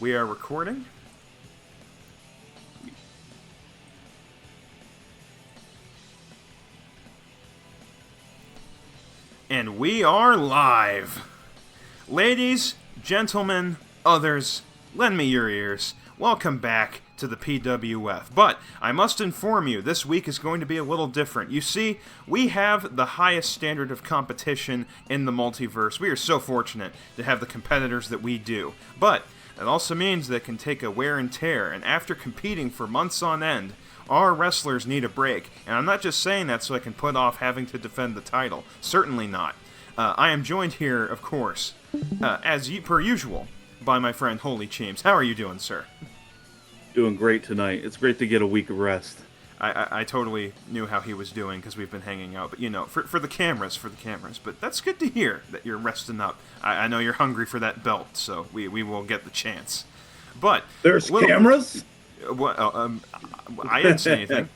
We are recording. And we are live. Ladies, gentlemen, others, lend me your ears. Welcome back to the PWF. But I must inform you, this week is going to be a little different. You see, we have the highest standard of competition in the multiverse. We are so fortunate to have the competitors that we do. But it also means that it can take a wear and tear, and after competing for months on end, our wrestlers need a break. And I'm not just saying that so I can put off having to defend the title. Certainly not. I am joined here, of course, per usual, by my friend Holy Cheems. How are you doing, sir? Doing great tonight. It's great to get a week of rest. I totally knew how he was doing because we've been hanging out. But, you know, for the cameras. But that's good to hear that you're resting up. I know you're hungry for that belt, so we will get the chance. But there's cameras? What? I didn't say anything.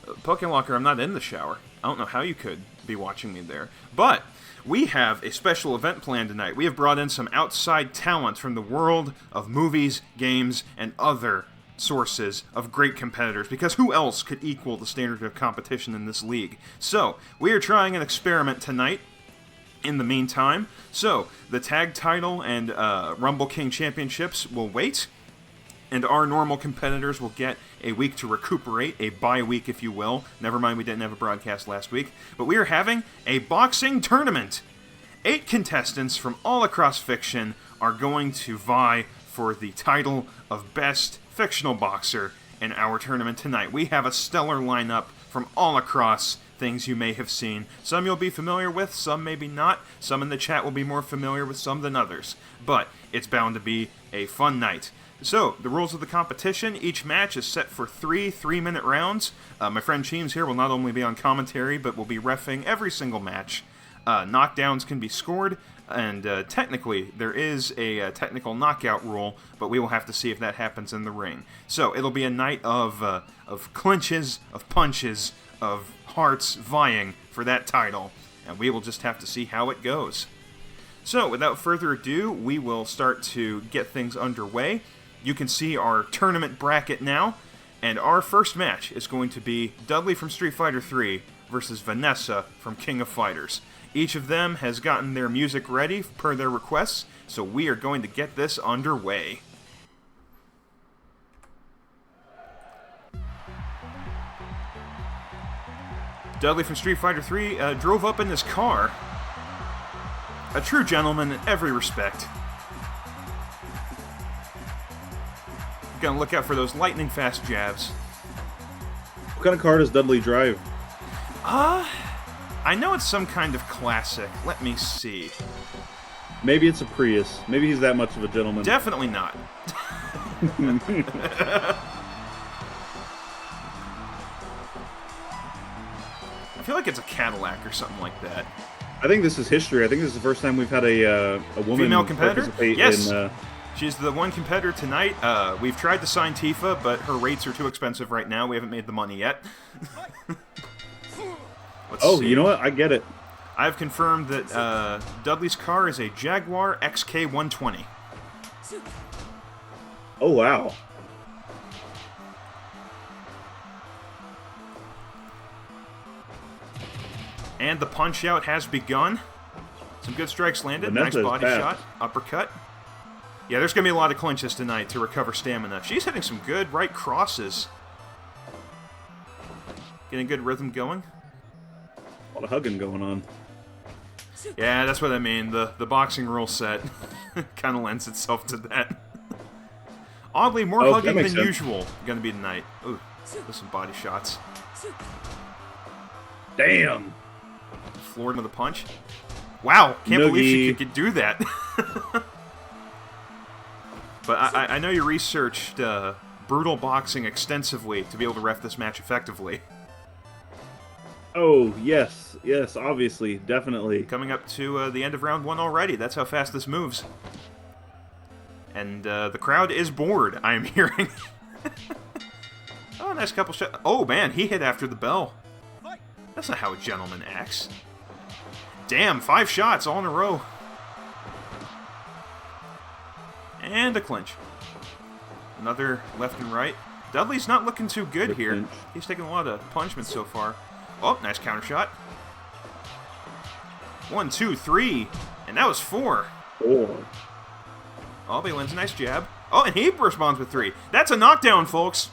Pokemon, I'm not in the shower. I don't know how you could be watching me there. But we have a special event planned tonight. We have brought in some outside talent from the world of movies, games, and other sources of great competitors, because who else could equal the standard of competition in this league? So, we are trying an experiment tonight in the meantime. So, the tag title and Rumble King championships will wait, and our normal competitors will get a week to recuperate, a bye week if you will. Never mind, we didn't have a broadcast last week. But we are having a boxing tournament. 8 contestants from all across fiction are going to vie for the title of Best Fictional Boxer in our tournament tonight. We have a stellar lineup from all across things you may have seen. Some you'll be familiar with, some maybe not. Some in the chat will be more familiar with some than others. But it's bound to be a fun night. So, the rules of the competition: each match is set for 3 3-minute rounds. My friend Cheems here will not only be on commentary, but will be reffing every single match. Knockdowns can be scored, and technically there is a technical knockout rule, but we will have to see if that happens in the ring. So, it'll be a night of clinches, of punches, of hearts vying for that title, and we will just have to see how it goes. So, without further ado, we will start to get things underway. You can see our tournament bracket now, and our first match is going to be Dudley from Street Fighter III versus Vanessa from King of Fighters. Each of them has gotten their music ready per their requests, so we are going to get this underway. Dudley from Street Fighter III drove up in his car. A true gentleman in every respect. Gonna look out for those lightning fast jabs. What kind of car does Dudley drive? I know it's some kind of classic. Let me see. Maybe it's a Prius. Maybe he's that much of a gentleman. Definitely not. I feel like it's a Cadillac or something like that. I think this is history. I think this is the first time we've had a woman female competitor. Participate yes, in, she's the one competitor tonight. We've tried to sign Tifa, but her rates are too expensive right now. We haven't made the money yet. See. You know what? I get it. I've confirmed that Dudley's car is a Jaguar XK120. Oh, wow. And the punch-out has begun. Some good strikes landed. Vanessa's nice body fast. shot. Uppercut. Yeah, there's going to be a lot of clinches tonight to recover stamina. She's hitting some good right crosses. Getting good rhythm going. A lot of hugging going on. Yeah, that's what I mean. The boxing rule set kind of lends itself to that. Oddly, more hugging than usual going to be tonight. Ooh, with some body shots. Damn! Floored with a punch. Wow, can't believe she could do that. But I know you researched brutal boxing extensively to be able to ref this match effectively. Oh, yes, obviously, definitely. Coming up to the end of round 1 already. That's how fast this moves. And the crowd is bored, I am hearing. Oh, nice couple shots. Oh, man, he hit after the bell. That's not how a gentleman acts. Damn, 5 shots all in a row. And a clinch. Another left and right. Dudley's not looking too good here. Clinch. He's taking a lot of punishments so far. Oh, nice counter shot. 1, 2, 3. And that was 4. 4. Oh, but he lands a nice jab. Oh, and he responds with 3. That's a knockdown, folks.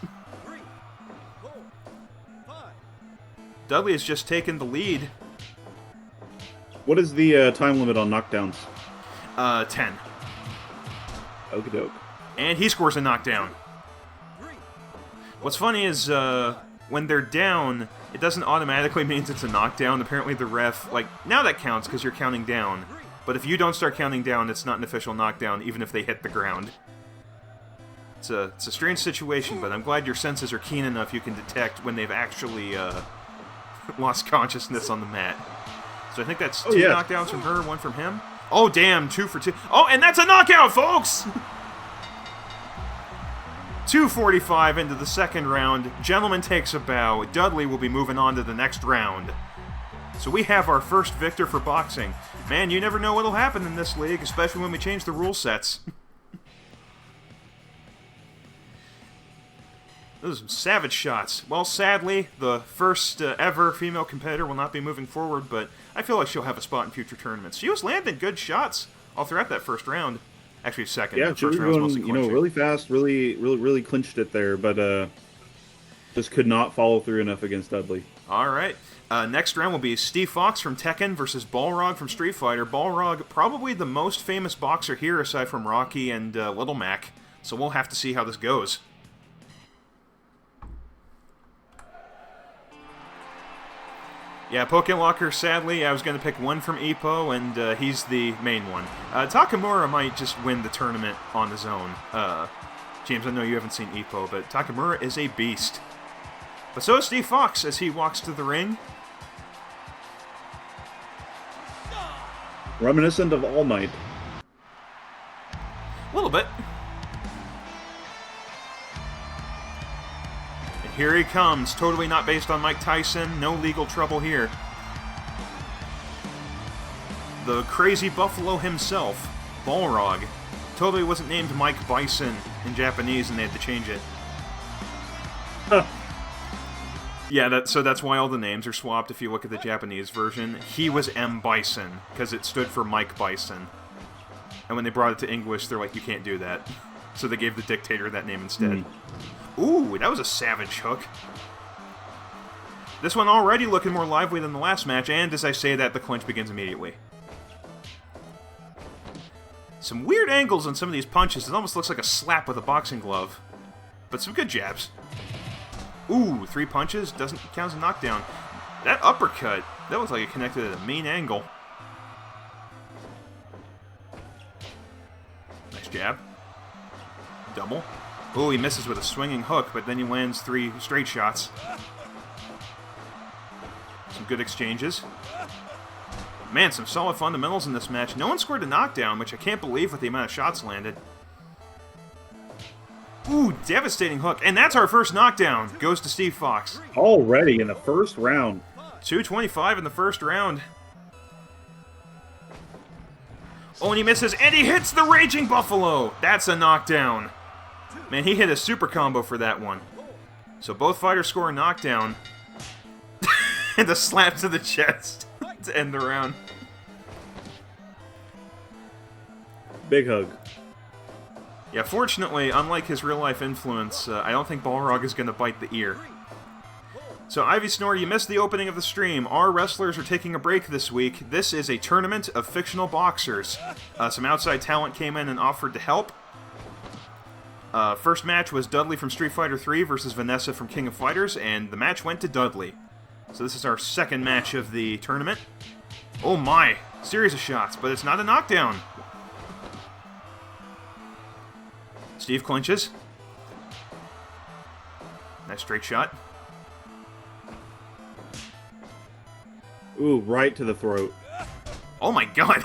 Dudley has just taken the lead. What is the time limit on knockdowns? 10. Okie doke. And he scores a knockdown. What's funny is, when they're down, it doesn't automatically mean it's a knockdown. Apparently the ref, like, now that counts because you're counting down. But if you don't start counting down, it's not an official knockdown, even if they hit the ground. It's a strange situation, but I'm glad your senses are keen enough you can detect when they've actually, lost consciousness on the mat. So I think that's 2 knockdowns from her, 1 from him. Oh, damn, 2 for 2. Oh, and that's a knockout, folks! 2:45 into the second round. Gentleman takes a bow. Dudley will be moving on to the next round. So we have our first victor for boxing. Man, you never know what'll happen in this league, especially when we change the rule sets. Those are some savage shots. Well, sadly, the first ever female competitor will not be moving forward, but I feel like she'll have a spot in future tournaments. She was landing good shots all throughout that first round. Actually, second. Yeah, she was going, really fast, really clinched it there, but just could not follow through enough against Dudley. All right. Next round will be Steve Fox from Tekken versus Balrog from Street Fighter. Balrog, probably the most famous boxer here aside from Rocky and Little Mac. So we'll have to see how this goes. Yeah, Poké Locker, sadly, I was going to pick one from Ippo, and he's the main one. Takamura might just win the tournament on his own. James, I know you haven't seen Ippo, but Takamura is a beast. But so is Steve Fox as he walks to the ring. Reminiscent of All Might. A little bit. And here he comes, totally not based on Mike Tyson, no legal trouble here. The crazy buffalo himself, Balrog. Totally wasn't named Mike Bison in Japanese and they had to change it. Huh. Yeah, so that's why all the names are swapped if you look at the Japanese version. He was M. Bison, because it stood for Mike Bison. And when they brought it to English, they're like, you can't do that. So they gave the dictator that name instead. Ooh, that was a savage hook. This one already looking more lively than the last match, and as I say that, the clinch begins immediately. Some weird angles on some of these punches. It almost looks like a slap with a boxing glove. But some good jabs. Ooh, 3 punches, doesn't count as a knockdown. That uppercut, that looks like it connected at a mean angle. Nice jab. Double. Ooh, he misses with a swinging hook, but then he lands 3 straight shots. Some good exchanges. Man, some solid fundamentals in this match. No one scored a knockdown, which I can't believe with the amount of shots landed. Ooh, devastating hook. And that's our first knockdown. Goes to Steve Fox. Already in the first round. 2:25 in the first round. Oh, and he misses, and he hits the Raging Buffalo. That's a knockdown. Man, he hit a super combo for that one. So both fighters score a knockdown. And a slap to the chest to end the round. Big hug. Yeah, fortunately, unlike his real-life influence, I don't think Balrog is going to bite the ear. So, Ivy Snore, you missed the opening of the stream. Our wrestlers are taking a break this week. This is a tournament of fictional boxers. Some outside talent came in and offered to help. First match was Dudley from Street Fighter 3 versus Vanessa from King of Fighters, and the match went to Dudley. So this is our second match of the tournament. Oh my! Series of shots, but it's not a knockdown. Steve clinches. Nice straight shot. Ooh, right to the throat. Oh my god!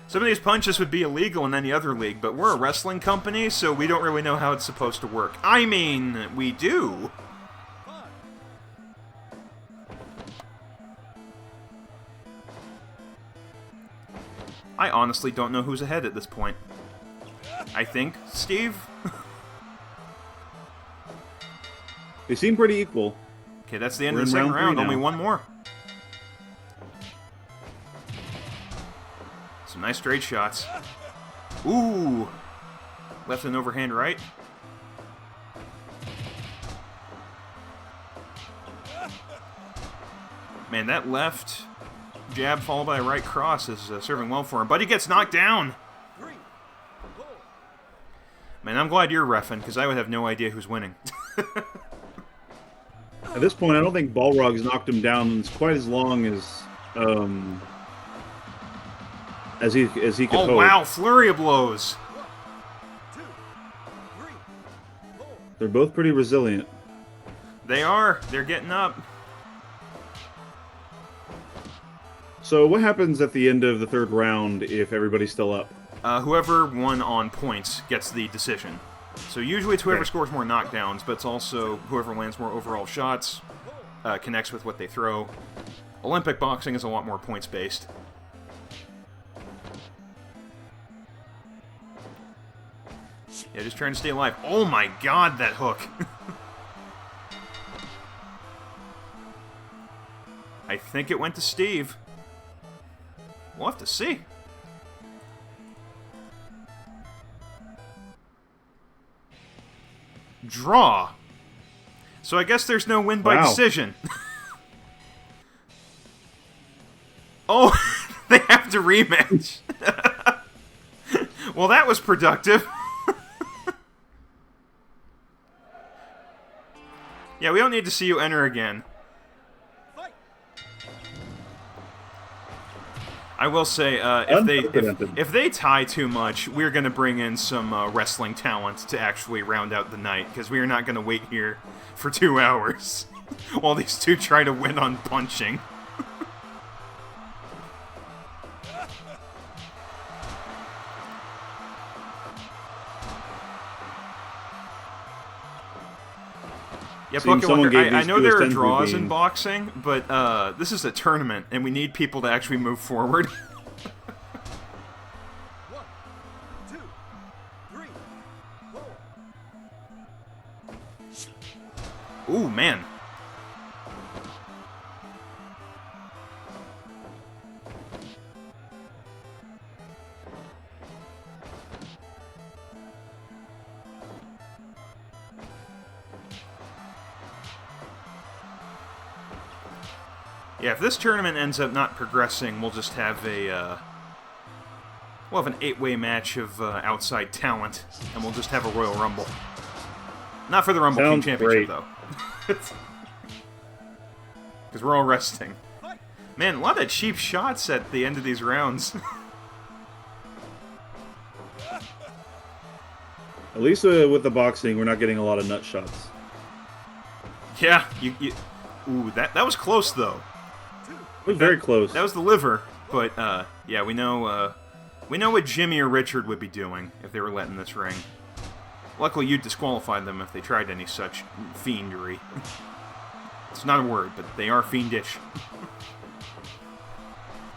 Some of these punches would be illegal in any other league, but we're a wrestling company, so we don't really know how it's supposed to work. I mean, we do. I honestly don't know who's ahead at this point. I think Steve? They seem pretty equal. Okay, that's the end of the second round. Only one more. Some nice straight shots. Ooh! Left and overhand right. Man, that left jab followed by a right cross is serving well for him. But he gets knocked down! Man, I'm glad you're reffing, because I would have no idea who's winning. At this point, I don't think Balrog's knocked him down quite as long as he could hope. Oh, wow! Flurry of blows! They're both pretty resilient. They are. They're getting up. So what happens at the end of the third round if everybody's still up? Whoever won on points gets the decision. So usually it's whoever scores more knockdowns, but it's also whoever lands more overall shots, connects with what they throw. Olympic boxing is a lot more points-based. Yeah, just trying to stay alive. Oh my god, that hook! I think it went to Steve. We'll have to see. Draw. So I guess there's no win by decision. Oh, they have to rematch. Well, that was productive. Yeah, we don't need to see you enter again. I will say, if they tie too much, we're going to bring in some wrestling talent to actually round out the night, because we are not going to wait here for 2 hours while these two try to win on punching. Yeah, Bucket, I know there are draws in boxing, but this is a tournament, and we need people to actually move forward. 1, 2, 3, 4. Ooh, man. Yeah, if this tournament ends up not progressing, we'll just have a, we'll have an 8-way match of outside talent, and we'll just have a Royal Rumble. Not for the Rumble King Championship, though. Because we're all resting. Man, a lot of cheap shots at the end of these rounds. At least with the boxing, we're not getting a lot of nut shots. Yeah, ooh, that was close, though. It was very close. That was the liver, but yeah, we know what Jimmy or Richard would be doing if they were letting this ring. Luckily, you disqualified them if they tried any such fiendry. It's not a word, but they are fiendish.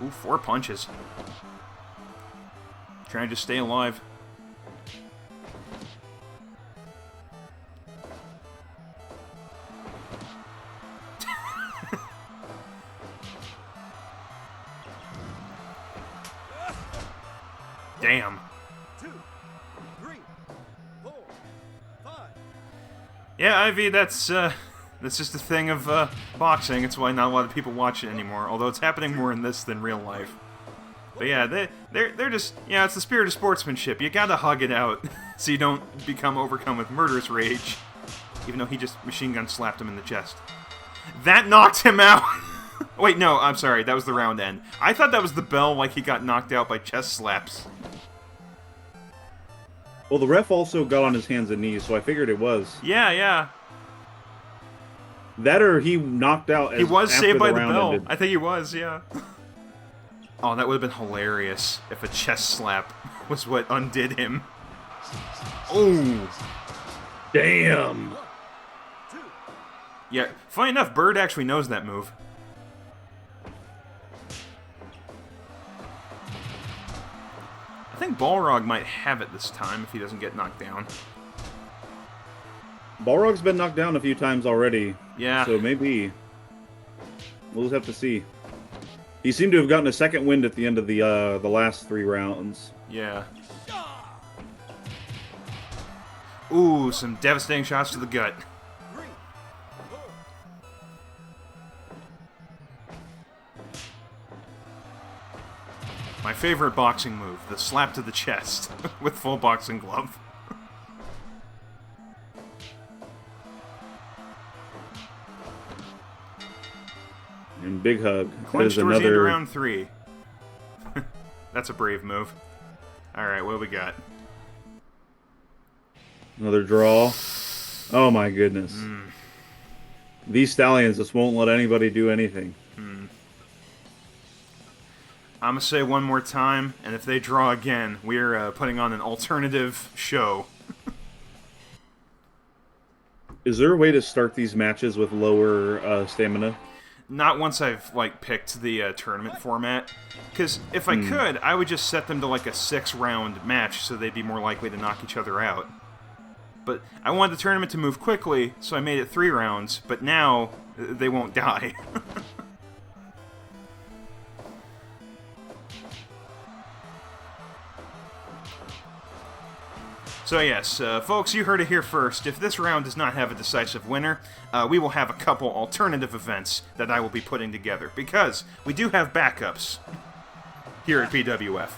Ooh, 4 punches. Trying to stay alive. Damn. 2, 3, 4, 5. Yeah, Ivy, that's just a thing of boxing. It's why not a lot of people watch it anymore. Although it's happening more in this than real life. But yeah, they're just, yeah, it's the spirit of sportsmanship. You gotta hug it out so you don't become overcome with murderous rage. Even though he just machine gun slapped him in the chest. That knocked him out. Wait, no, I'm sorry. That was the round end. I thought that was the bell, like he got knocked out by chest slaps. Well, the ref also got on his hands and knees, so I figured it was. Yeah, yeah. That or he knocked out. He was saved by the bell. Ended. I think he was, yeah. Oh, that would have been hilarious if a chest slap was what undid him. Oh. Damn. Yeah, funny enough, Bird actually knows that move. think Balrog might have it this time if he doesn't get knocked down. Balrog's been knocked down a few times already. Yeah. So maybe. We'll just have to see. He seemed to have gotten a second wind at the end of the last 3 rounds. Yeah. Ooh, some devastating shots to the gut. 3, 4. My favorite boxing move, the slap to the chest with full boxing glove. And big hug. Clinch towards the end of round 3. That's a brave move. Alright, what do we got? Another draw. Oh my goodness. These stallions just won't let anybody do anything. I'm gonna say one more time, and if they draw again, we're putting on an alternative show. Is there a way to start these matches with lower stamina? Not once I've, like, picked the tournament format. Because if I could, I would just set them to, like, a 6-round match so they'd be more likely to knock each other out. But I wanted the tournament to move quickly, so I made it 3 rounds, but now they won't die. So yes, folks, you heard it here first. If this round does not have a decisive winner, we will have a couple alternative events that I will be putting together, because we do have backups here at PWF.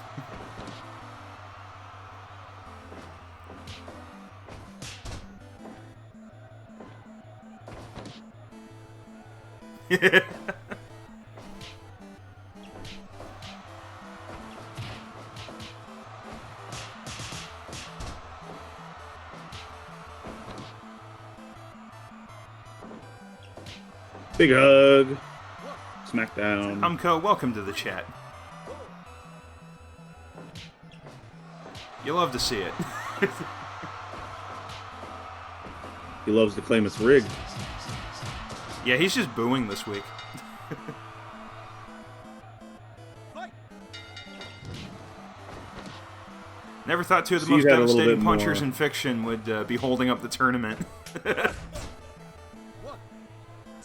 Big hug. Smackdown. Humco, welcome to the chat. You love to see it. He loves to claim it's rigged. Yeah, he's just booing this week. Never thought 2 of the most devastating punchers in fiction would be holding up the tournament. 1,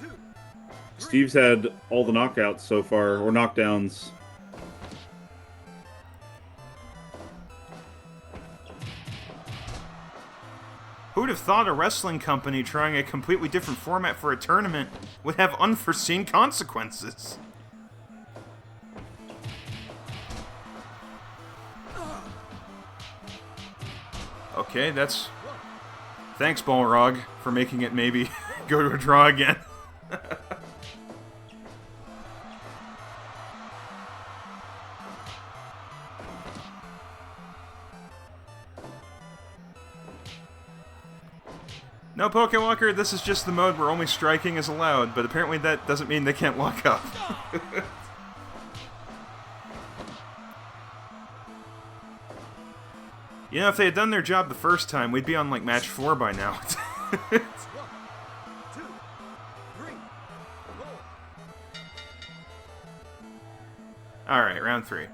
2. Steve's had all the knockouts so far, or knockdowns. Who'd have thought a wrestling company trying a completely different format for a tournament would have unforeseen consequences? Okay, that's... Thanks, Balrog, for making it maybe go to a draw again. No, Pokewalker, this is just the mode where only striking is allowed, but apparently that doesn't mean they can't lock up. You know, if they had done their job the first time, we'd be on, like, match 4 by now. 1, 2, 3, 4. Alright, round 3.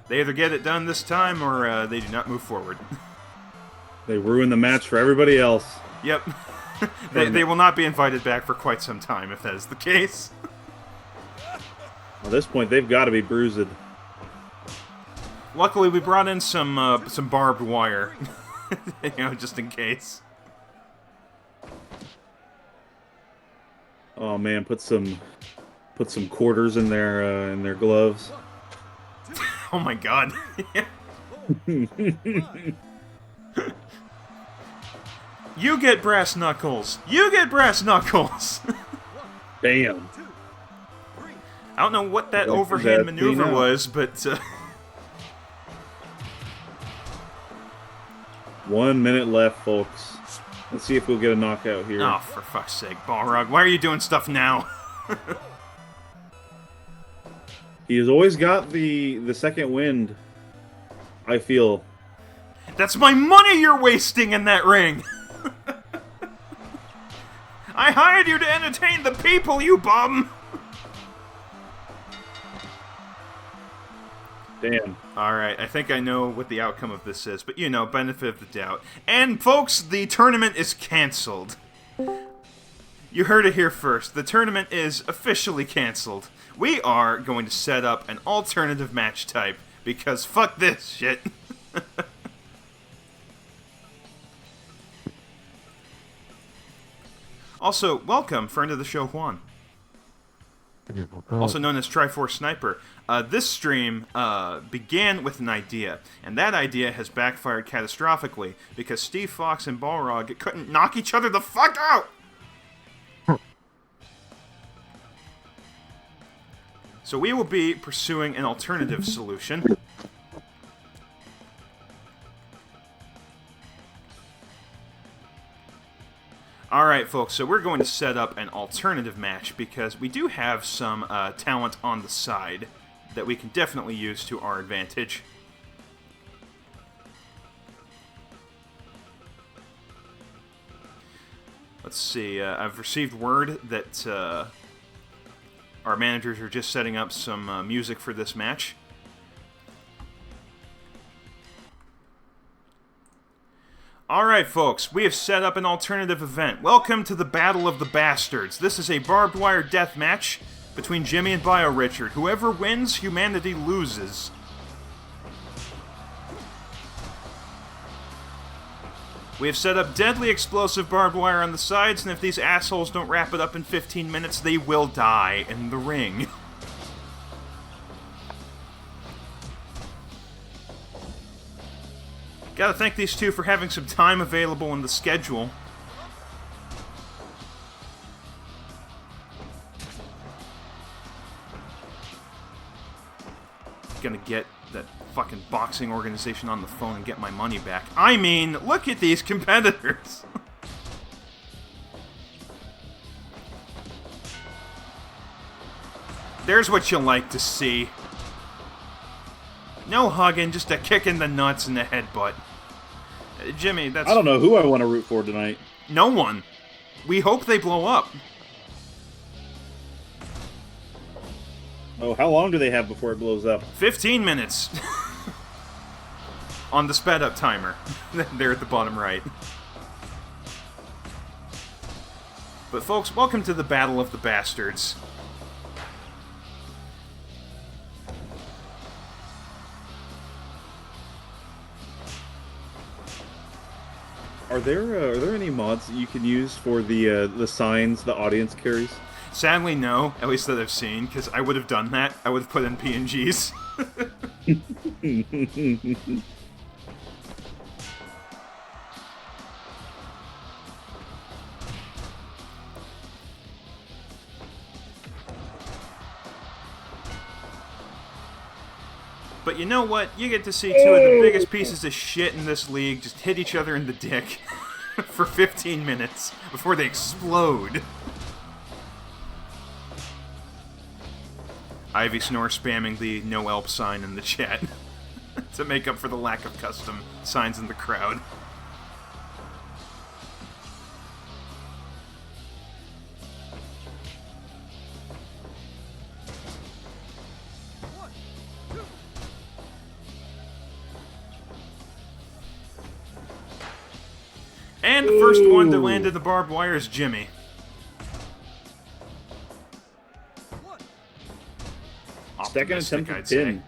They either get it done this time, or they do not move forward. They ruin the match for everybody else. Yep. They will not be invited back for quite some time, if that is the case. At this point, they've got to be bruised. Luckily, we brought in some barbed wire, you know, just in case. Oh man, put some quarters in their gloves. Oh my god. You get brass knuckles. You get brass knuckles. Damn. I don't know what that Well, overhand that maneuver clean out. was, but 1 minute left, folks. Let's see if we'll get a knockout here. oh, for fuck's sake, Balrog, why are you doing stuff now? He has always got the second wind, I feel. That's my money you're wasting in that ring. I hired you to entertain the people, you bum. Damn. Alright, I think I know what the outcome of this is, but you know, benefit of the doubt. And folks, the tournament is cancelled. You heard it here first. The tournament is officially cancelled. We are going to set up an alternative match type, because fuck this shit. Also, welcome, friend of the show, Juan. Also known as Triforce Sniper. This stream began with an idea, and that idea has backfired catastrophically because Steve Fox and Balrog couldn't knock each other the fuck out! So we will be pursuing an alternative solution. Alright, folks, so we're going to set up an alternative match because we do have some talent on the side that we can definitely use to our advantage. Let's see, I've received word that our managers are just setting up some music for this match. Alright folks, we have set up an alternative event. Welcome to the Battle of the Bastards. This is a barbed wire death match between Jimmy and Bio Richard. Whoever wins, humanity loses. We have set up deadly explosive barbed wire on the sides, and if these assholes don't wrap it up in 15 minutes, they will die in the ring. Gotta thank these two for having some time available in the schedule. Gonna get that fucking boxing organization on the phone and get my money back. I mean, look at these competitors! There's what you like to see. No hugging, just a kick in the nuts and a headbutt. Jimmy, that's... I don't know who I want to root for tonight. No one. We hope they blow up. Oh, how long do they have before it blows up? 15 minutes. On the sped up timer. There at the bottom right. But folks, welcome to the Battle of the Bastards. Are there any mods that you can use for the signs the audience carries? Sadly, no. At least that I've seen, because I would have done that. I would have put in PNGs. But you know what? You get to see two of the biggest pieces of shit in this league just hit each other in the dick for 15 minutes before they explode. Ivy Snore spamming the no elp sign in the chat to make up for the lack of custom signs in the crowd. And the first one to land in the barbed wire is Jimmy. Second Optimistic, attempt I'd at say. pin.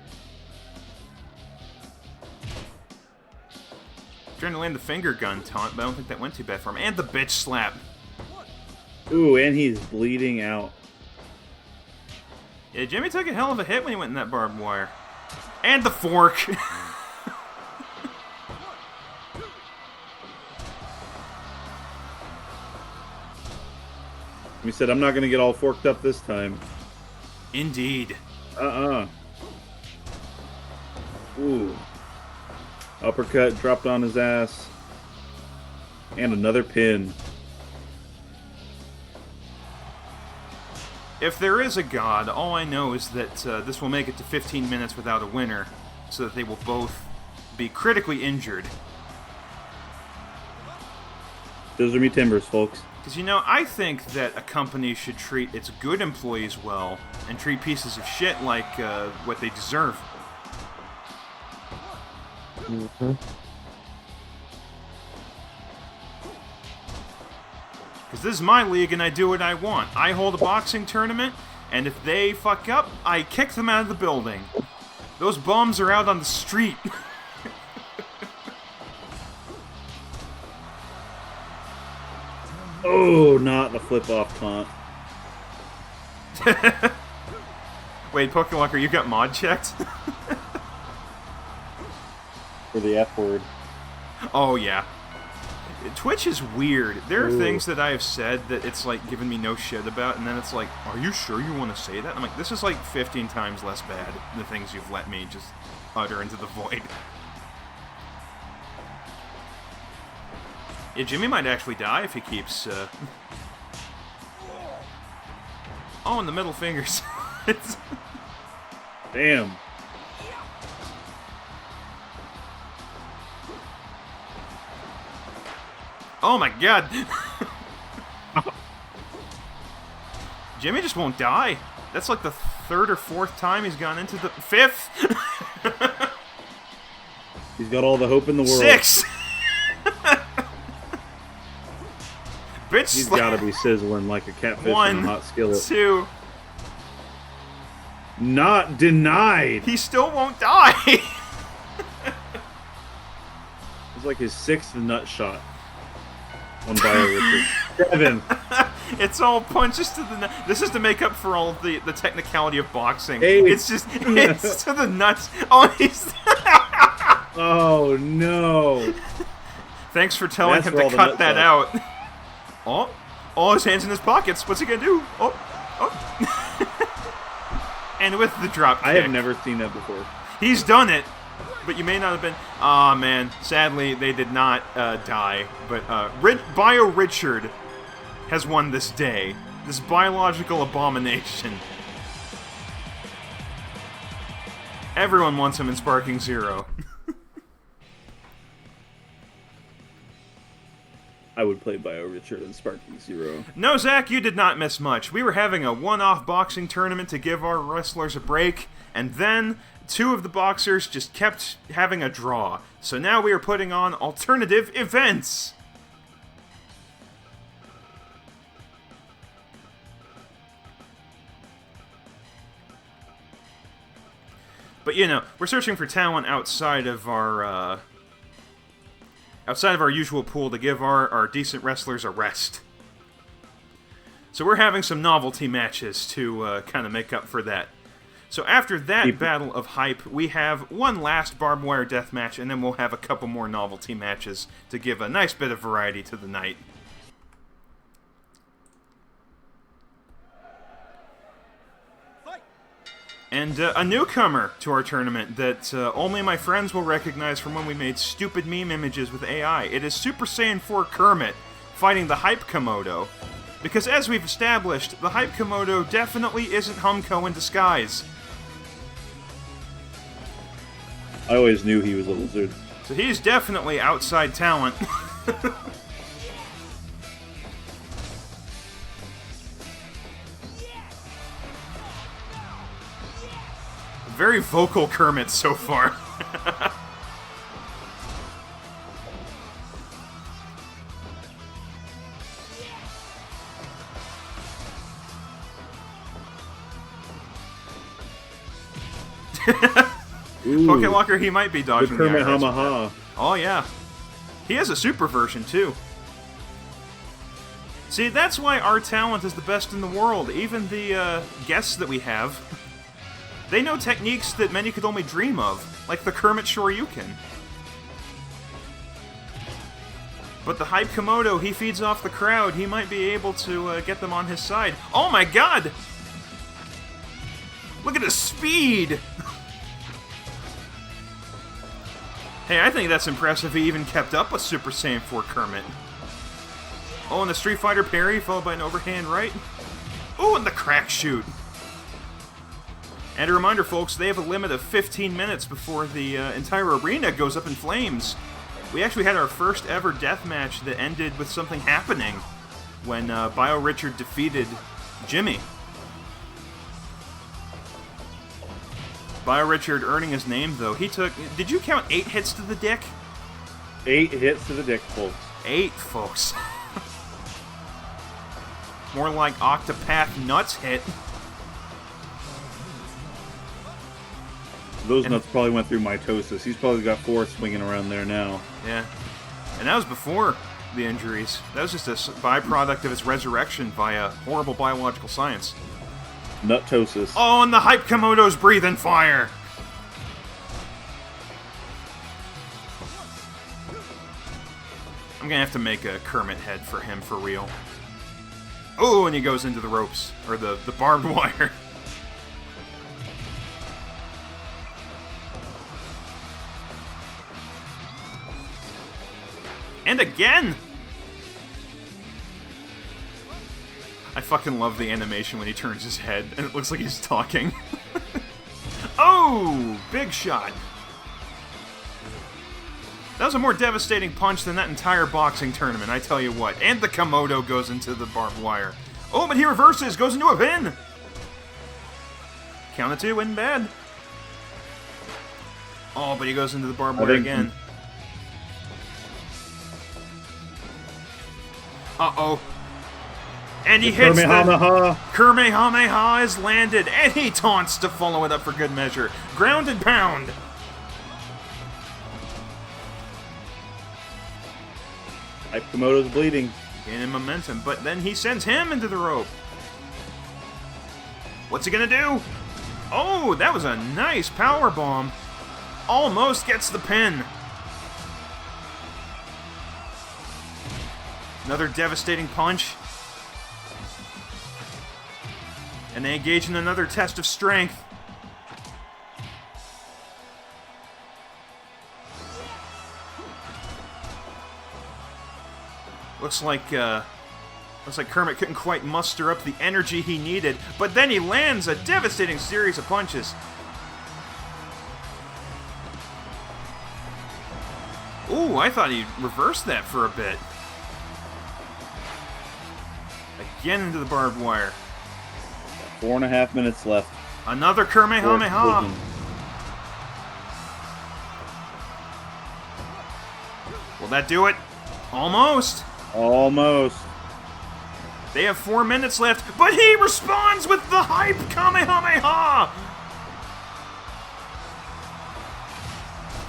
Trying to land the finger gun taunt, but I don't think that went too bad for him. And the bitch slap. Ooh, and he's bleeding out. Yeah, Jimmy took a hell of a hit when he went in that barbed wire. And the fork. He said, I'm not going to get all forked up this time. Indeed. Ooh. Uppercut dropped on his ass. And another pin. If there is a god, all I know is that this will make it to 15 minutes without a winner, so that they will both be critically injured. Those are me timbers, folks. Because, you know, I think that a company should treat its good employees well, and treat pieces of shit like what they deserve. Mm-hmm. Because this is my league and I do what I want. I hold a boxing tournament, and if they fuck up, I kick them out of the building. Those bums are out on the street. Oh, not the flip-off taunt. Wait, Pokewalker, you got mod checked? For the F word. Oh, yeah. Twitch is weird. There are Ooh. things that I have said that it's like giving me no shit about, and then it's like, are you sure you want to say that? I'm like, this is like 15 times less bad than the things you've let me just utter into the void. Yeah, Jimmy might actually die if he keeps, Oh, and the middle fingers. It's... Damn. Oh my god! Jimmy just won't die. That's like the third or fourth time he's gone into the... Fifth? He's got all the hope in the world. 6! Bitch He's slap. gotta be sizzling like a catfish in 1, a hot skillet. 2... Not denied! He still won't die! It's like his 6th nut shot. On Bio Richard. 7! It's all punches to the... This is to make up for all of the technicality of boxing. 8. It's just... It's to the nuts. Oh, he's... Oh, no! Thanks for telling That's him where to all the cut nuts that are. out. Oh. Oh, his hand's in his pockets. What's he gonna do? Oh. Oh. And with the drop kick. I have never seen that before. He's done it. But you may not have been... Aw, man. Sadly, they did not die. But Bio Richard has won this day. This biological abomination. Everyone wants him in Sparking Zero. I would play Bio Richard and Sparking Zero. No, Zach, you did not miss much. We were having a one-off boxing tournament to give our wrestlers a break, and then 2 of the boxers just kept having a draw. So now we are putting on alternative events. But, you know, we're searching for talent outside of our usual pool to give our decent wrestlers a rest. So we're having some novelty matches to kind of make up for that. So after that battle of hype, we have one last barbed wire death match, and then we'll have a couple more novelty matches to give a nice bit of variety to the night. And a newcomer to our tournament that only my friends will recognize from when we made stupid meme images with AI. It is Super Saiyan 4 Kermit fighting the Hype Komodo. Because as we've established, the Hype Komodo definitely isn't Humco in disguise. I always knew he was a lizard. So he's definitely outside talent. Very vocal Kermit so far. Pokewalker, he might be The dodging Kermit IRS. Hamaha. Oh, yeah. He has a super version, too. See, that's why our talent is the best in the world. Even the guests that we have, they know techniques that many could only dream of, like the Kermit Shoryuken. But the Hype Komodo, he feeds off the crowd. He might be able to get them on his side. Oh my god! Look at his speed! Hey, I think that's impressive he even kept up with Super Saiyan 4 Kermit. Oh, and the Street Fighter parry, followed by an overhand right. Oh, and the crack shoot. And a reminder, folks, they have a limit of 15 minutes before the entire arena goes up in flames. We actually had our first ever death match that ended with something happening when Bio Richard defeated Jimmy. Bio Richard earning his name, though. He took... Did you count 8 hits to the dick? 8 hits to the dick, folks. 8, folks. More like Octopath Nuts hit. Those nuts probably went through mitosis. He's probably got 4 swinging around there now. Yeah. And that was before the injuries. That was just a byproduct of his resurrection via horrible biological science. Nuttosis. Oh, and the Hype Komodo's breathing fire! I'm gonna have to make a Kermit head for him for real. Oh, and he goes into the ropes. Or the barbed wire. And again! I fucking love the animation when he turns his head and it looks like he's talking. Oh! Big shot. That was a more devastating punch than that entire boxing tournament, I tell you what. And the Komodo goes into the barbed wire. Oh, but he reverses, goes into a pin! Count of 2, wasn't bad. Oh, but he goes into the barbed wire again. Uh-oh. And he hits Kamehameha. Kamehameha is landed, and he taunts to follow it up for good measure. Ground and pound. Hype Komodo's bleeding. Gaining momentum, but then he sends him into the rope. What's he gonna do? Oh, that was a nice power bomb. Almost gets the pin. Another devastating punch. And they engage in another test of strength. Looks like Kermit couldn't quite muster up the energy he needed, but then he lands a devastating series of punches. Ooh, I thought he reversed that for a bit. Again into the barbed wire. 4.5 minutes left. Another Kamehameha. Will that do it? Almost. Almost. They have 4 minutes left, but he responds with the Hype Kamehameha!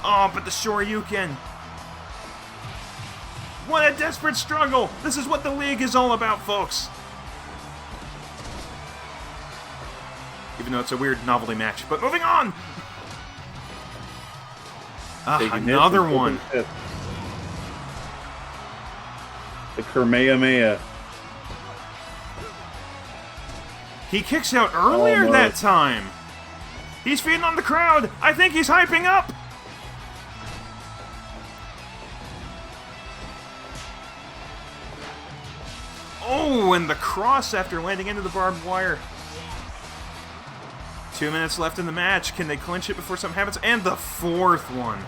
Oh, but the Shoryuken. What a desperate struggle! This is what the league is all about, folks. Even though it's a weird novelty match. But moving on! Another one. The Kamehameha. He kicks out earlier that time. He's feeding on the crowd. I think he's hyping up. Oh, and the cross after landing into the barbed wire. 2 minutes left in the match. Can they clinch it before something happens? And the 4th one.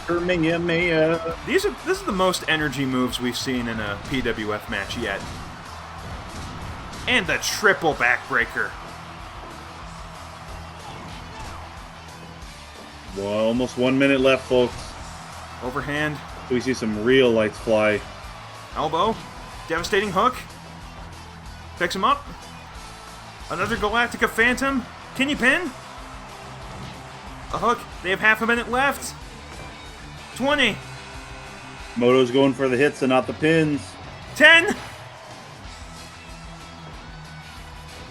Kamehameha. This is the most energy moves we've seen in a PWF match yet. And the triple backbreaker. Well, almost 1 minute left, folks. Overhand. We see some real lights fly. Elbow. Devastating hook. Picks him up. Another Galactica Phantom. Can you pin? A hook. They have half a minute left. 20. Moto's going for the hits and not the pins. 10.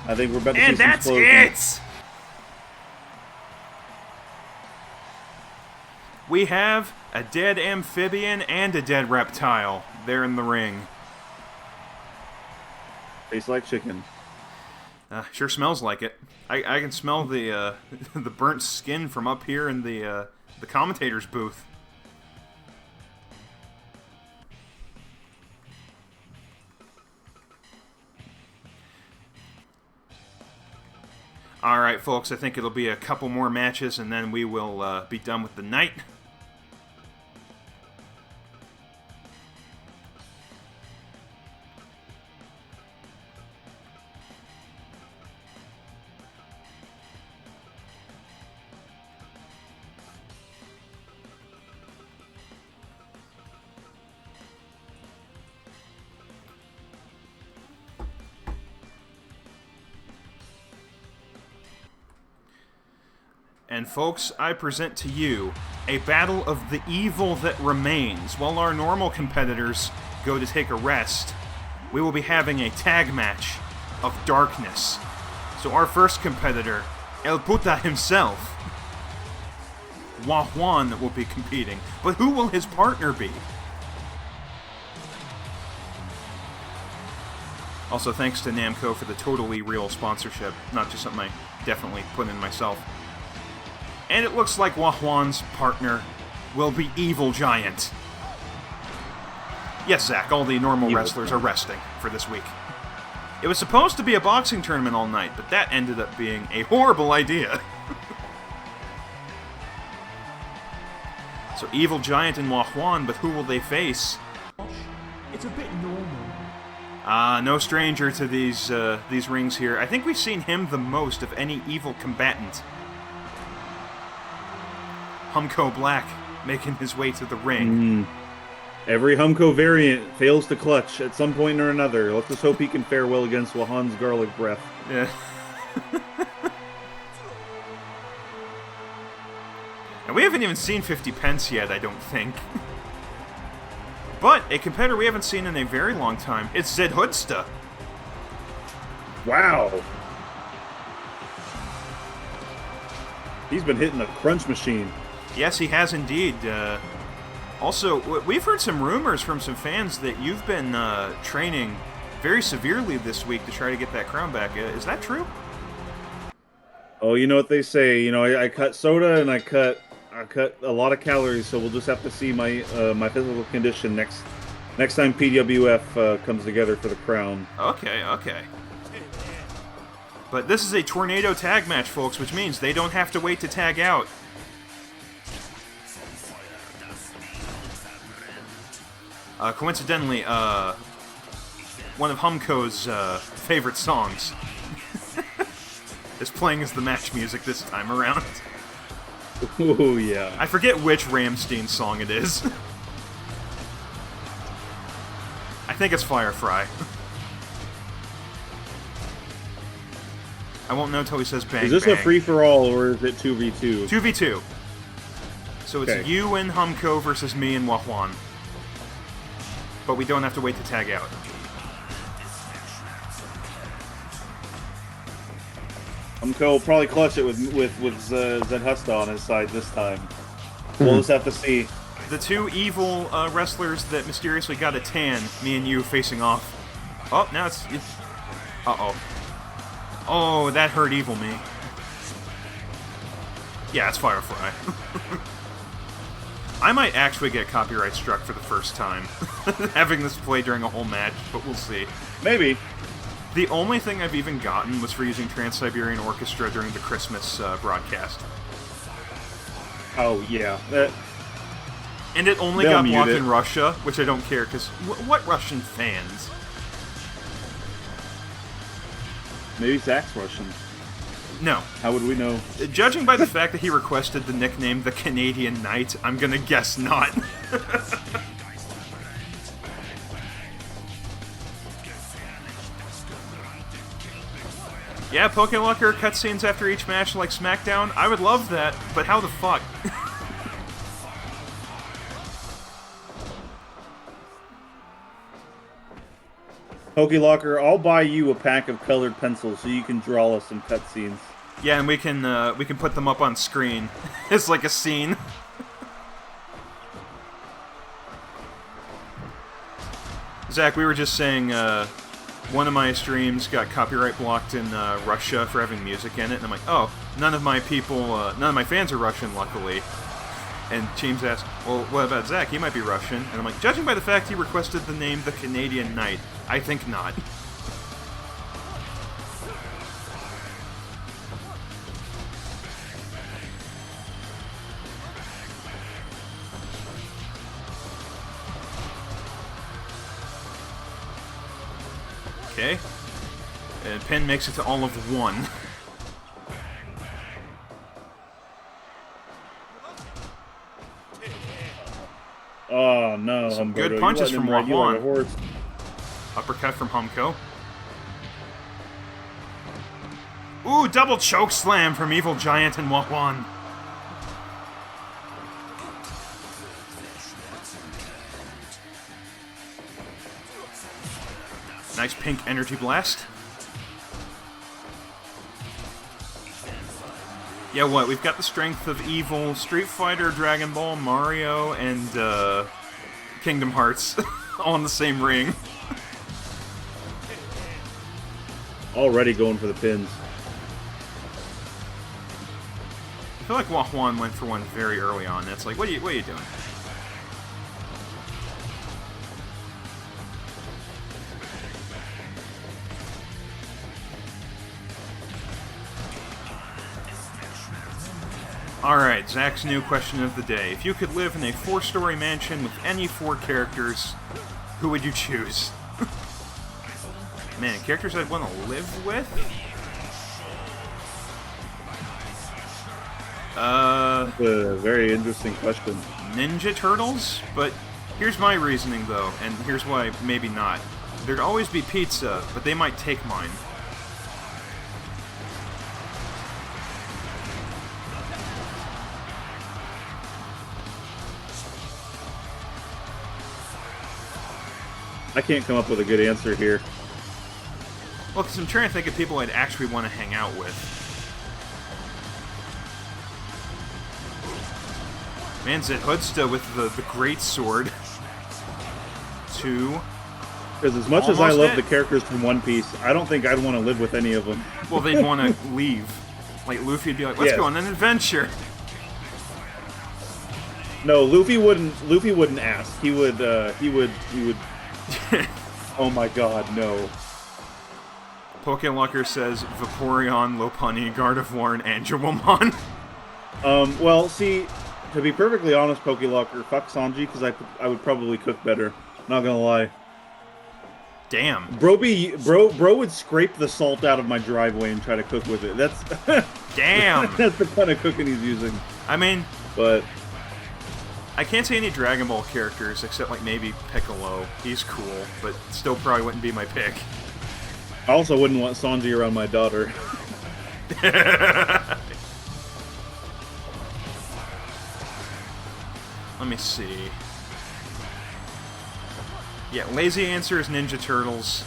I think we're about to And see some that's explosions. it! We have a dead amphibian and a dead reptile there in the ring. Tastes like chicken. Sure smells like it. I can smell the the burnt skin from up here in the commentator's booth. Alright, folks, I think it'll be a couple more matches, and then we will be done with the night. And folks, I present to you a battle of the evil that remains. While our normal competitors go to take a rest, we will be having a tag match of darkness. So our first competitor, El Puta himself, Juan will be competing. But who will his partner be? Also, thanks to Namco for the totally real sponsorship, not just something I definitely put in myself. And it looks like Juan's partner will be Evil Giant. Yes, Zach, all the normal wrestlers are resting for this week. It was supposed to be a boxing tournament all night, but that ended up being a horrible idea. So Evil Giant and Juan, but who will they face? It's a bit normal. No stranger to these rings here. I think we've seen him the most of any evil combatant. Humco Black making his way to the ring. Every Humco variant fails to clutch at some point or another. Let's just hope he can fare well against Wahan's garlic breath. Yeah. And we haven't even seen 50 Pence yet, I don't think. But a competitor we haven't seen in a very long time. It's Zed Hoodsta. Wow. He's been hitting the crunch machine. Yes, he has indeed. Also, we've heard some rumors from some fans that you've been training very severely this week to try to get that crown back. Is that true? Oh, you know what they say. You know, I cut soda and I cut a lot of calories, so we'll just have to see my my physical condition next time PWF comes together for the crown. Okay. But this is a tornado tag match, folks, which means they don't have to wait to tag out. Coincidentally, one of Humco's favorite songs is playing as the match music this time around. Oh, yeah. I forget which Rammstein song it is. I think it's Firefly. I won't know until he says bang, Is this bang. a free-for-all, or is it 2v2? 2v2. So it's Okay. you and Humco versus me and Wahuan. But we don't have to wait to tag out. Humco will probably clutch it with Zed Husta on his side this time. We'll just have to see. The two evil wrestlers that mysteriously got a tan, me and you facing off. Oh, now it's... Uh-oh. Oh, that hurt evil me. Yeah, it's Firefly. I might actually get copyright struck for the first time, having this play during a whole match, but we'll see. Maybe. The only thing I've even gotten was for using Trans-Siberian Orchestra during the Christmas broadcast. Oh, yeah. And it only They'll got mute blocked it. in Russia, which I don't care, because what Russian fans? Maybe Zach's Russian. No. How would we know? Judging by the fact that he requested the nickname the Canadian Knight, I'm gonna guess not. Yeah, Pokelocker cutscenes after each match like SmackDown. I would love that, but how the fuck? Pokelocker, I'll buy you a pack of colored pencils so you can draw us some cutscenes. Yeah, and we can put them up on screen. It's like a scene. Zach, we were just saying one of my streams got copyright blocked in Russia for having music in it, and I'm like, oh, none of my fans are Russian, luckily. And James asked, well, what about Zach? He might be Russian. And I'm like, judging by the fact he requested the name the Canadian Knight, I think not. Okay. And Penn makes it to all of one. Oh no! Some Humberto, good you punches letting from him ride you like a Wahan. horse. Uppercut from Humco. Ooh, double choke slam from Evil Giant and Wawan. Nice pink energy blast. Yeah, what? We've got the strength of evil, Street Fighter, Dragon Ball, Mario, and Kingdom Hearts all in the same ring. Already going for the pins. I feel like Wahwan went for one very early on. It's like, what are you doing? Alright, Zach's new question of the day. If you could live in a 4-story mansion with any 4 characters, who would you choose? Man, characters I'd want to live with? That's a very interesting question. Ninja Turtles? But here's my reasoning, though, and here's why maybe not. There'd always be pizza, but they might take mine. I can't come up with a good answer here. Well, because I'm trying to think of people I'd actually want to hang out with. Man, Zedhudsta with the great sword. 2. Because as much as I love the characters from One Piece, I don't think I'd want to live with any of them. Well, they'd want to leave. Like, Luffy'd be like, let's go on an adventure. No, Luffy wouldn't ask. He would Oh my god, no. Pokelocker says Vaporeon, Lopunny, Gardevoir, and Angewomon. Well, see, to be perfectly honest, Pokelocker, fuck Sanji, because I would probably cook better. Not gonna lie. Damn. Bro would scrape the salt out of my driveway and try to cook with it. That's damn. That's the kind of cooking he's using. I mean, but I can't say any Dragon Ball characters except like maybe Piccolo. He's cool, but still probably wouldn't be my pick. I also wouldn't want Sanji around my daughter. Let me see. Yeah, lazy answer is Ninja Turtles.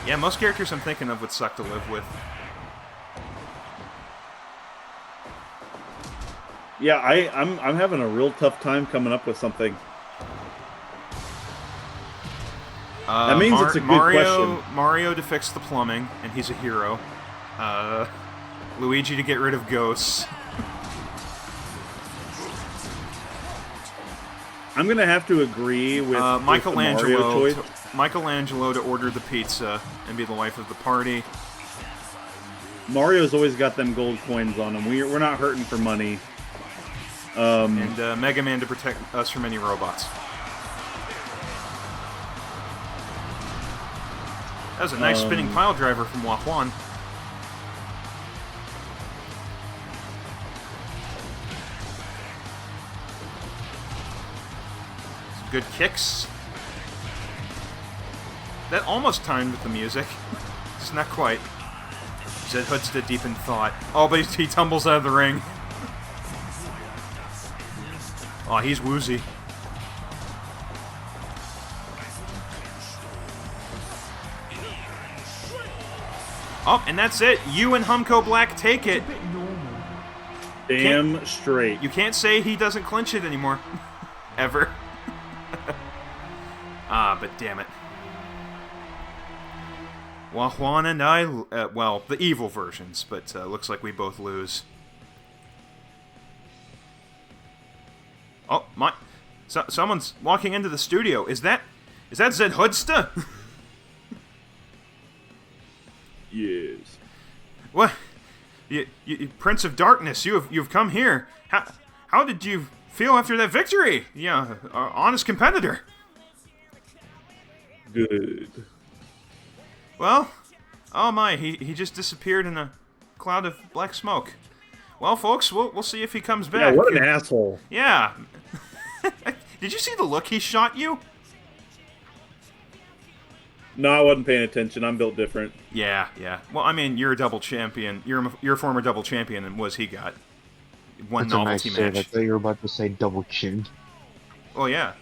Yeah, most characters I'm thinking of would suck to live with. Yeah, I'm having a real tough time coming up with something. That means it's a good question. Mario to fix the plumbing, and he's a hero. Luigi to get rid of ghosts. I'm gonna have to agree with Michelangelo. with the Mario choice. Michelangelo to order the pizza and be the life of the party. Mario's always got them gold coins on him. We're not hurting for money. And Mega Man to protect us from any robots. That was a nice spinning pile driver from Wahwan. Some good kicks. That almost timed with the music. It's not quite. Zedhudsta deep in thought. Oh, but he tumbles out of the ring. Oh, he's woozy. Oh, and that's it. You and Humco Black take it. It's a bit normal. Damn straight. You can't say he doesn't clinch it anymore. Ever. But damn it. Wahwan and I, well, the evil versions, but looks like we both lose. Oh, my... someone's walking into the studio. Is that Zedhudsta? Yes. What? You, Prince of Darkness, you've come here. How did you feel after that victory? Yeah, honest competitor. Good. Well, oh my, he just disappeared in a cloud of black smoke. Well, folks, we'll see if he comes back. Yeah, what an asshole. Yeah. Did you see the look he shot you? No, I wasn't paying attention. I'm built different. Yeah. Well, I mean, you're a double champion. You're a former double champion, and what has he got? one That's a nice novelty save. I match. thought you were about to say double chin. Oh yeah,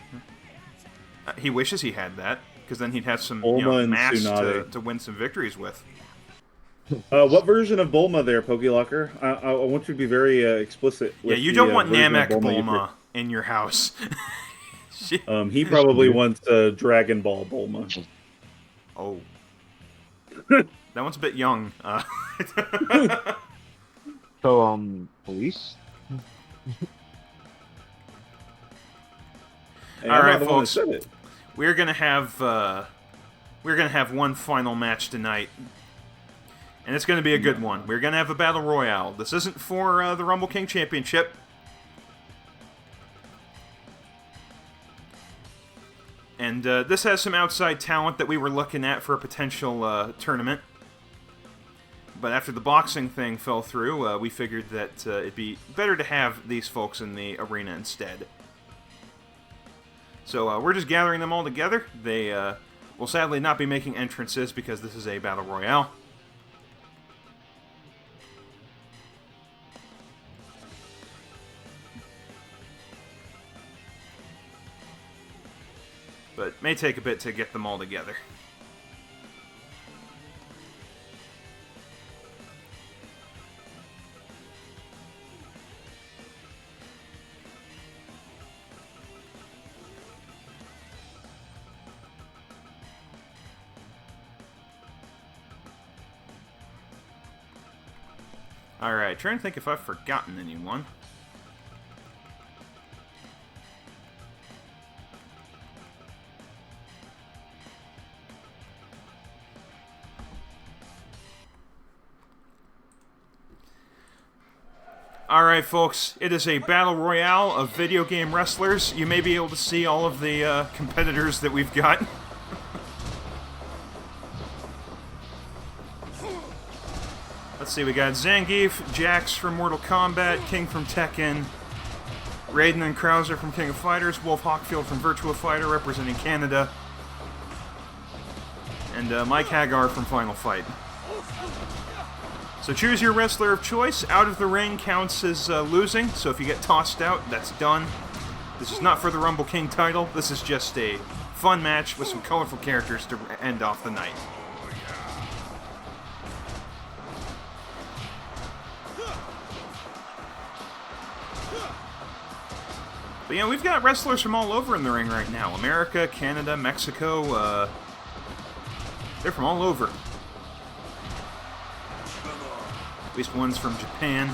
he wishes he had that because then he'd have some Bulma and mass Tsunade. to win some victories with. What version of Bulma there, Pokelocker? I want you to be very explicit. Yeah, With you the, don't want version of Namek you Bulma in your house. He probably wants Dragon Ball Bulma. Oh. That one's a bit young. So, police? Hey, All I'm right, not the one that folks. said it. We're gonna have one final match tonight, and it's gonna be a good one. We're gonna have a battle royale. This isn't for the Rumble King Championship. And this has some outside talent that we were looking at for a potential tournament. But after the boxing thing fell through, we figured that it'd be better to have these folks in the arena instead. So we're just gathering them all together. They will sadly not be making entrances because this is a battle royale. But it may take a bit to get them all together. Alright, trying to think if I've forgotten anyone. Alright folks, it is a battle royale of video game wrestlers. You may be able to see all of the competitors that we've got. Let's see, we got Zangief, Jax from Mortal Kombat, King from Tekken, Raiden and Krauser from King of Fighters, Wolf Hawkfield from Virtua Fighter representing Canada, and Mike Hagar from Final Fight. So choose your wrestler of choice. Out of the ring counts as losing, so if you get tossed out, that's done. This is not for the Rumble King title. This is just a fun match with some colorful characters to end off the night. But yeah, we've got wrestlers from all over in the ring right now. America, Canada, Mexico, they're from all over. At least one's from Japan.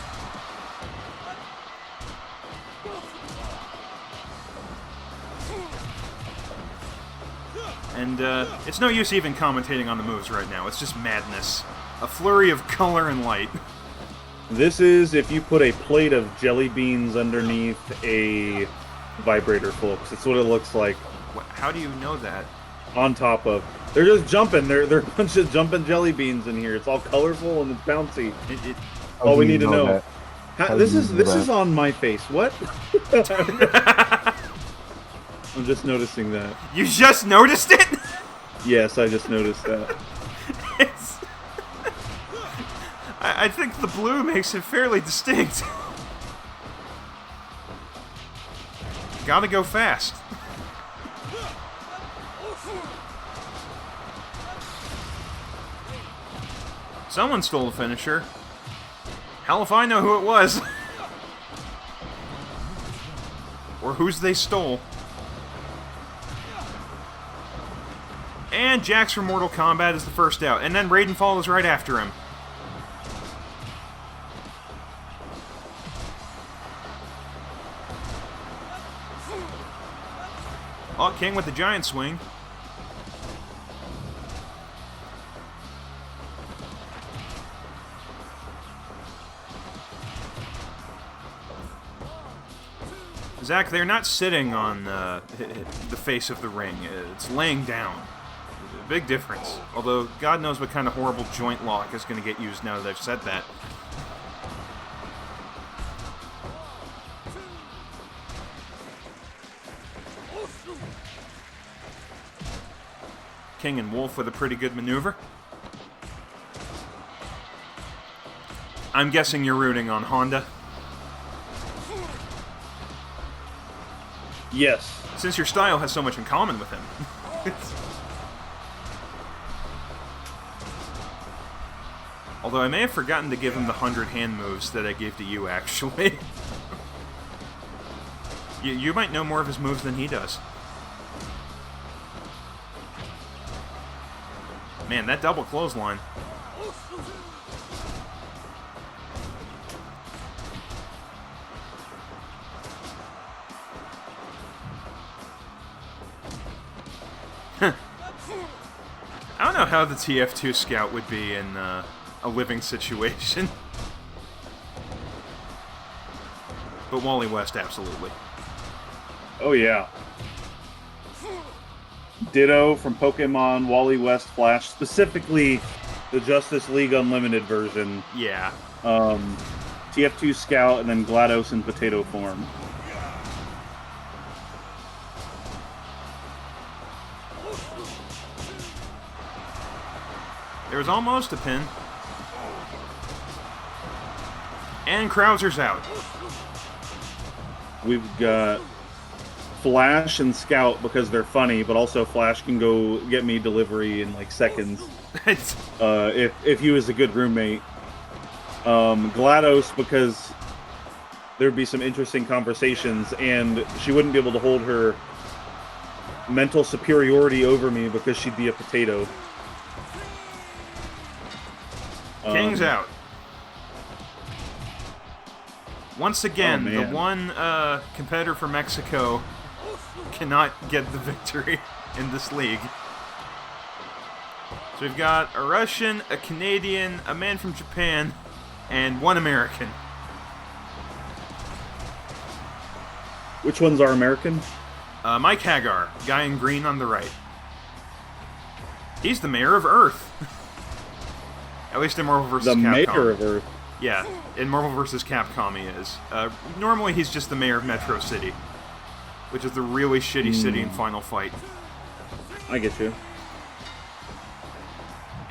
And it's no use even commentating on the moves right now. It's just madness. A flurry of color and light. This is if you put a plate of jelly beans underneath a vibrator, folks. That's what it looks like. How do you know that? On top of, they're just jumping. They're a bunch of jumping jelly beans in here. It's all colorful and it's bouncy. All we need to know. This is on my face. What? I'm just noticing that. You just noticed it? Yes, I just noticed that. I think the blue makes it fairly distinct. Gotta go fast. Someone stole the finisher. Hell if I know who it was. Or whose they stole. And Jax from Mortal Kombat is the first out. And then Raiden follows right after him. Oh, King with the giant swing. Zach, they're not sitting on the face of the ring. It's laying down. A big difference. Although, God knows what kind of horrible joint lock is going to get used now that I've said that. King and Wolf with a pretty good maneuver. I'm guessing you're rooting on Honda. Yes. Since your style has so much in common with him. Although I may have forgotten to give him the 100 hand moves that I gave to you, actually. You might know more of his moves than he does. Man, that double clothesline. I don't know how the TF2 Scout would be in a living situation. But Wally West, absolutely. Oh, yeah. Ditto from Pokemon, Wally West, Flash, specifically the Justice League Unlimited version. Yeah. TF2 Scout, and then GLaDOS in potato form. There was almost a pin. And Krauser's out. We've got Flash and Scout because they're funny, but also Flash can go get me delivery in like seconds. If he was a good roommate. GLaDOS because there'd be some interesting conversations, and she wouldn't be able to hold her mental superiority over me because she'd be a potato. King's out. Once again, the one competitor from Mexico cannot get the victory in this league. So we've got a Russian, a Canadian, a man from Japan, and one American. Which ones are American? Mike Hagar, guy in green on the right. He's the mayor of Earth. At least in Marvel vs. Capcom. The mayor of Earth. Yeah, in Marvel vs. Capcom he is. Normally he's just the mayor of Metro City, which is the really shitty city in Final Fight. I get you.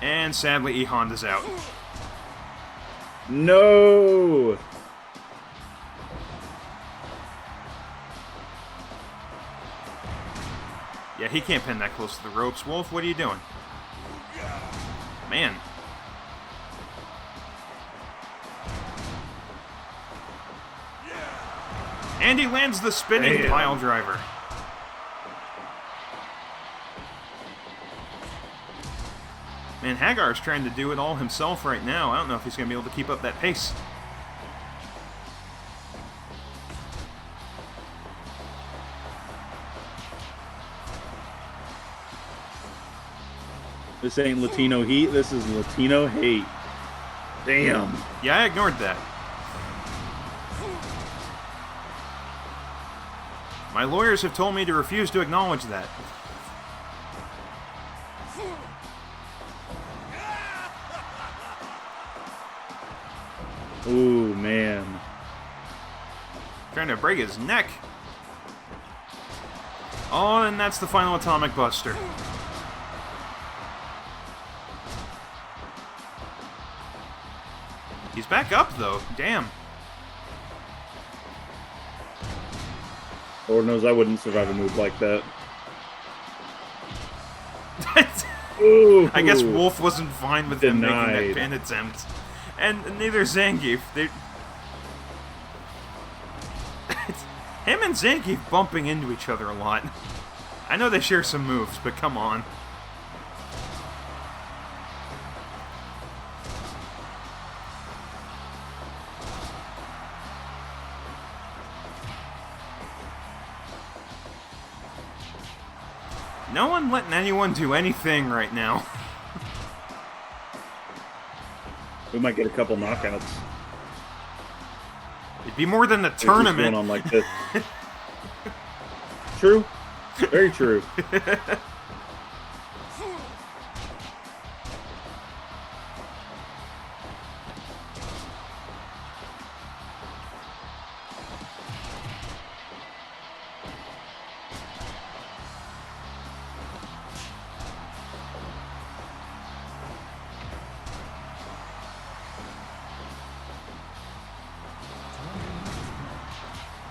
And sadly, E Honda's out. No! Yeah, he can't pin that close to the ropes. Wolf, what are you doing? Man. And he lands the spinning pile driver. Man, Hagar's trying to do it all himself right now. I don't know if he's going to be able to keep up that pace. This ain't Latino heat, this is Latino hate. Damn. Yeah, I ignored that. My lawyers have told me to refuse to acknowledge that. Ooh, man. Trying to break his neck. Oh, and that's the final Atomic Buster. He's back up, though. Damn. Lord knows I wouldn't survive a move like that. Ooh, I guess Wolf wasn't fine with him making denied. that pin attempt. And neither Zangief. Him and Zangief bumping into each other a lot. I know they share some moves, but come on. No one letting anyone do anything right now. We might get a couple knockouts. It'd be more than the If it's tournament. going on like this. True. Very true.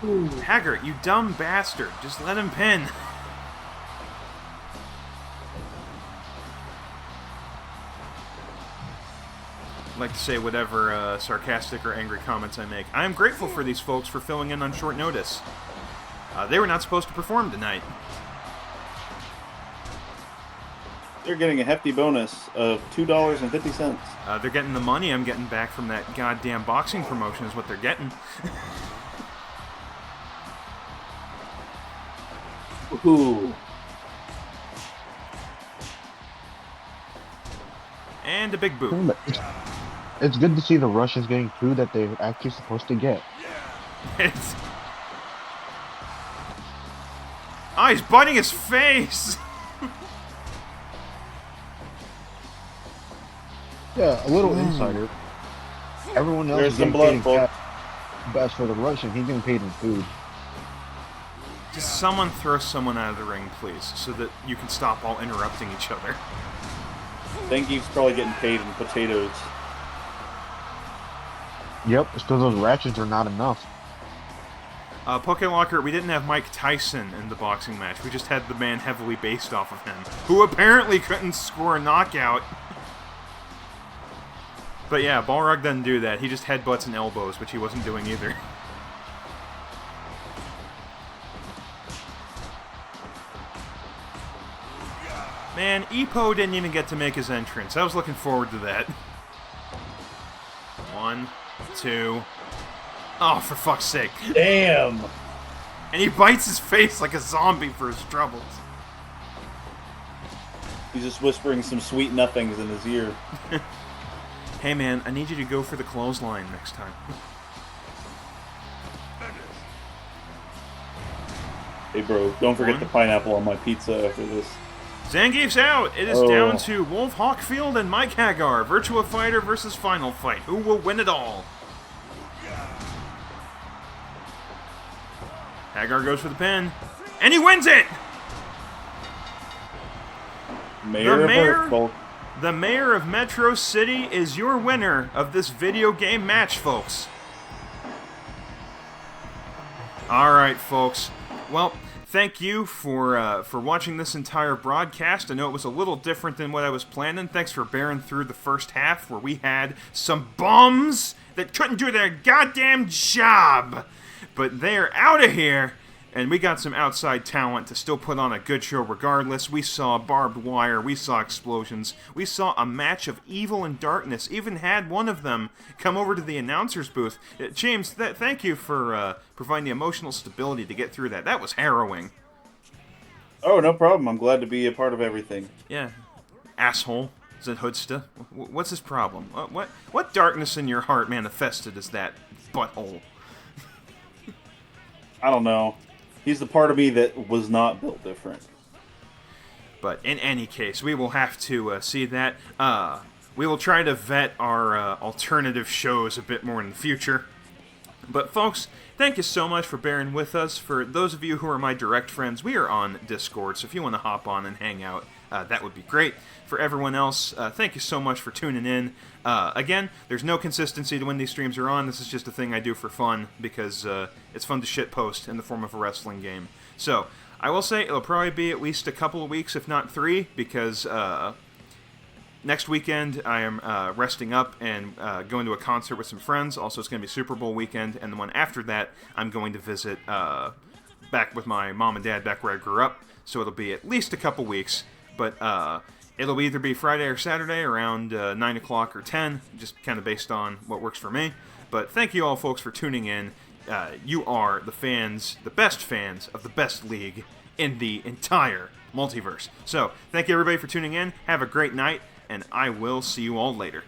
Haggart, you dumb bastard. Just let him pin. I'd like to say whatever sarcastic or angry comments I make. I am grateful for these folks for filling in on short notice. They were not supposed to perform tonight. They're getting a hefty bonus of $2.50. They're getting the money I'm getting back from that goddamn boxing promotion is what they're getting. Ooh. And a big boot. It's good to see the Russians getting food that they're actually supposed to get. It's... Oh, he's biting his face! Yeah, a little insider. Everyone else There's is some getting paid in blood, cash. But as for the Russian, he's getting paid in food. Just someone throw someone out of the ring, please, so that you can stop all interrupting each other. Dengi's probably getting paid in potatoes. Yep, it's because those rations are not enough. Pokelocker, we didn't have Mike Tyson in the boxing match. We just had the man heavily based off of him, who apparently couldn't score a knockout. But yeah, Balrog doesn't do that. He just headbutts and elbows, which he wasn't doing either. Man, Ippo didn't even get to make his entrance. I was looking forward to that. 1, 2... Oh, for fuck's sake. Damn! And he bites his face like a zombie for his troubles. He's just whispering some sweet nothings in his ear. Hey man, I need you to go for the clothesline next time. Hey bro, don't forget the pineapple on my pizza after this. Zangief's out! It is down to Wolf Hawkfield and Mike Hagar. Virtua Fighter versus Final Fight. Who will win it all? Hagar goes for the pin. And he wins it! The mayor of Metro City is your winner of this video game match, folks. Alright, folks. Well, thank you for watching this entire broadcast. I know it was a little different than what I was planning. Thanks for bearing through the first half where we had some bums that couldn't do their goddamn job. But they're out of here. And we got some outside talent to still put on a good show regardless. We saw barbed wire, we saw explosions, we saw a match of evil and darkness, even had one of them come over to the announcer's booth. James, thank you for providing the emotional stability to get through that. That was harrowing. Oh, no problem. I'm glad to be a part of everything. Yeah. Asshole. Is it Hoodsta? What's his problem? What darkness in your heart manifested as that butthole? I don't know. He's the part of me that was not built different. But in any case, we will have to see that. We will try to vet our alternative shows a bit more in the future. But folks, thank you so much for bearing with us. For those of you who are my direct friends, we are on Discord, so if you want to hop on and hang out, that would be great. For everyone else, thank you so much for tuning in. Again, there's no consistency to when these streams are on. This is just a thing I do for fun, because it's fun to shitpost in the form of a wrestling game. So, I will say it'll probably be at least a couple of weeks, if not 3, because next weekend I am resting up and going to a concert with some friends. Also, it's going to be Super Bowl weekend, and the one after that, I'm going to visit back with my mom and dad back where I grew up. So it'll be at least a couple weeks, but it'll either be Friday or Saturday around 9 o'clock or 10, just kind of based on what works for me. But thank you all, folks, for tuning in. You are the fans, the best fans of the best league in the entire multiverse. So, thank you everybody for tuning in. Have a great night, and I will see you all later.